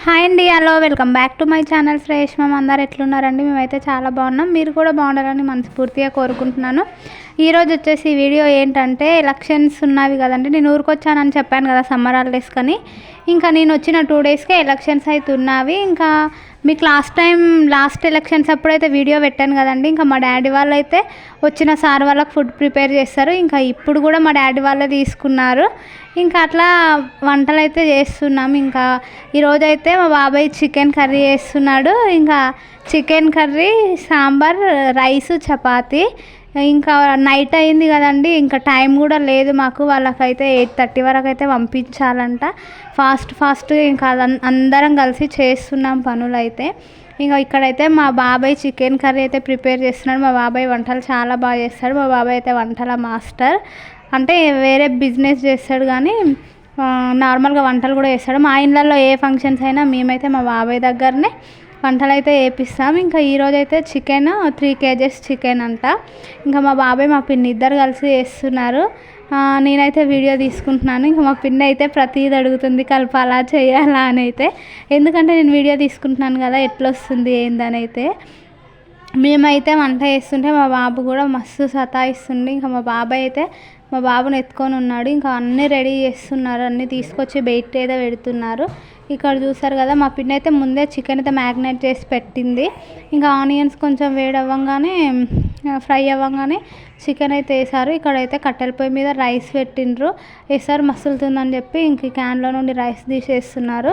Hi అండి, hello, welcome back to my channel fresh mom. అందరు ఎట్లున్నారండి? మేమైతే చాలా బాగున్నాం. మీరు కూడా బాగుండాలని మనస్ఫూర్తిగా కోరుకుంటున్నాను. ఈరోజు వచ్చేసి వీడియో ఏంటంటే ఎలక్షన్స్ ఉన్నవి కదండి. నేను ఊరికొచ్చానని చెప్పాను కదా సమ్మర్ హాలిడేస్ కానీ. ఇంకా నేను వచ్చిన 2 డేస్కే ఎలక్షన్స్ అయితే ఉన్నవి. ఇంకా మీకు లాస్ట్ ఎలక్షన్స్ అప్పుడైతే వీడియో పెట్టాను కదండి. ఇంకా మా డాడీ వాళ్ళు అయితే వచ్చిన సార్ వాళ్ళకి ఫుడ్ ప్రిపేర్ చేస్తారు. ఇంకా ఇప్పుడు కూడా మా డాడీ వాళ్ళే తీసుకున్నారు. ఇంకా అట్లా వంటలు అయితే చేస్తున్నాం. ఇంకా ఈరోజైతే మా బాబాయ్ చికెన్ కర్రీ చేస్తున్నాడు. ఇంకా chicken curry, sambar, rice, chapati. ఇంకా నైట్ అయింది కదండి, ఇంకా టైం కూడా లేదు మాకు. వాళ్ళకైతే 8:30 వరకు అయితే పంపించాలంట. ఫాస్ట్ ఇంకా అందరం కలిసి చేస్తున్నాం పనులు అయితే. ఇంకా ఇక్కడైతే మా బాబాయ్ చికెన్ కర్రీ అయితే ప్రిపేర్ చేస్తున్నాడు. మా బాబాయ్ వంటలు చాలా బాగా చేస్తాడు. మా బాబాయ్ అయితే వంటల మాస్టర్. అంటే వేరే బిజినెస్ చేస్తాడు కానీ నార్మల్గా వంటలు కూడా చేస్తాడు. మా ఇళ్ళల్లో ఏ ఫంక్షన్స్ అయినా మేమైతే మా బాబాయ్ దగ్గరనే వంటలు అయితే వేపిస్తాం. ఇంకా ఈరోజైతే చికెన్ 3 kgs చికెన్ అంట. ఇంకా మా బాబాయ్ మా పిన్ని ఇద్దరు కలిసి చేస్తున్నారు. నేనైతే వీడియో తీసుకుంటున్నాను. ఇంకా మా పిన్ని అయితే ప్రతిదీ అడుగుతుంది, కలపాలా చేయాలా అని అయితే. ఎందుకంటే నేను వీడియో తీసుకుంటున్నాను కదా, ఎట్లా వస్తుంది ఏందని అయితే. మేమైతే వంట చేస్తుంటే మా బాబు కూడా మస్తు సతాయిస్తుండే. ఇంకా మా బాబాయ్ అయితే మా బాబుని ఎత్తుకొని ఉన్నాడు. ఇంకా అన్నీ రెడీ చేస్తున్నారు, అన్నీ తీసుకొచ్చి బయట ఏదో పెడుతున్నారు. ఇక్కడ చూసారు కదా, మా పిన్ని అయితే ముందే చికెన్ అయితే మ్యాగ్నేట్ చేసి పెట్టింది. ఇంకా ఆనియన్స్ కొంచెం ఫ్రై అవ్వగానే చికెన్ అయితే వేసారు. ఇక్కడైతే కట్టెల పొయ్యి మీద రైస్ పెట్టిండ్రు. వేసారు మసులుతుందని చెప్పి ఇంక క్యాన్లో నుండి రైస్ తీసేస్తున్నారు.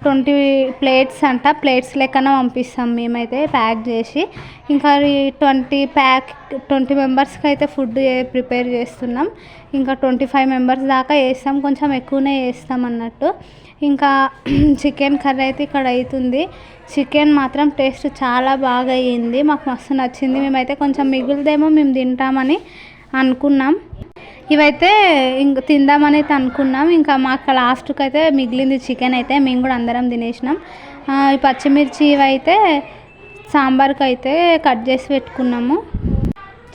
20 ప్లేట్స్ అంట. ప్లేట్స్ లెక్కన పంపిస్తాం మేమైతే ప్యాక్ చేసి. ఇంకా 20 మెంబర్స్కి అయితే ఫుడ్ ప్రిపేర్ చేస్తున్నాం. ఇంకా 25 మెంబర్స్ దాకా వేస్తాం, కొంచెం ఎక్కువనే వేస్తాం అన్నట్టు. ఇంకా చికెన్ కర్రీ అయితే ఇక్కడ అవుతుంది. చికెన్ మాత్రం టేస్ట్ చాలా బాగా అయ్యింది, మాకు మస్తు నచ్చింది. మేమైతే కొంచెం మిగులుదేమో మేము తింటామని అనుకున్నాం. ఇవైతే ఇంక తిందామని అయితే అనుకున్నాం. ఇంకా మాకు లాస్ట్కి అయితే మిగిలింది చికెన్ అయితే మేము కూడా అందరం తినేసినాం. ఈ పచ్చిమిర్చి ఇవైతే సాంబార్కి అయితే కట్ చేసి పెట్టుకున్నాము.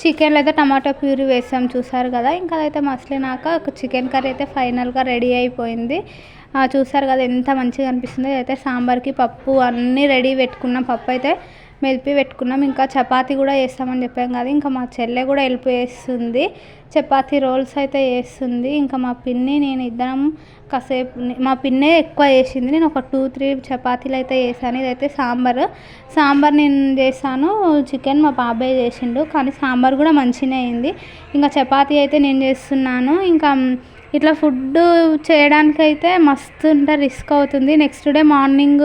చికెన్లో అయితే టమాటో ప్యూరీ వేసాం చూసారు కదా. ఇంకా అదైతే మసలినాక చికెన్ కర్రీ అయితే ఫైనల్గా రెడీ అయిపోయింది. చూసారు కదా ఎంత మంచిగా అనిపిస్తుందో. అయితే సాంబార్కి పప్పు అన్నీ రెడీ పెట్టుకున్నాం. పప్పు అయితే మెలిపి పెట్టుకున్నాం. ఇంకా చపాతీ కూడా చేస్తామని చెప్పాం కదా. ఇంకా మా చెల్లె కూడా హెల్ప్ చేస్తుంది, చపాతీ రోల్స్ అయితే చేస్తుంది. ఇంకా మా పిన్ని నేను ఇద్దరం కాసేపు, మా పిన్నే ఎక్కువ చేసింది, నేను ఒక 2-3 చపాతీలు అయితే చేశాను. ఇదైతే సాంబార్ నేను చేశాను, చికెన్ మా బాబాయ్ చేసిండు. కానీ సాంబార్ కూడా మంచిగానే అయింది. ఇంకా చపాతీ అయితే నేను చేస్తున్నాను. ఇంకా ఇట్లా ఫుడ్ చేయడానికి అయితే మస్తు రిస్క్ అవుతుంది. నెక్స్ట్ డే మార్నింగ్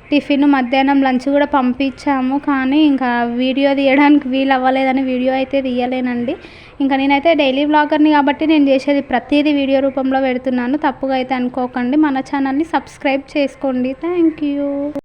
టిఫిన్, మధ్యాహ్నం లంచ్ కూడా పంపించాము. కానీ ఇంకా వీడియో తీయడానికి వీలు అవ్వలేదని వీడియో అయితే తీయలేనండి. ఇంకా నేనైతే డైలీ వ్లాగర్ని కాబట్టి నేను చేసేది ప్రతిదీ వీడియో రూపంలో పెడుతున్నాను. తప్పుగా అయితే అనుకోకండి. మన ఛానల్ని సబ్స్క్రైబ్ చేసుకోండి. Thank you.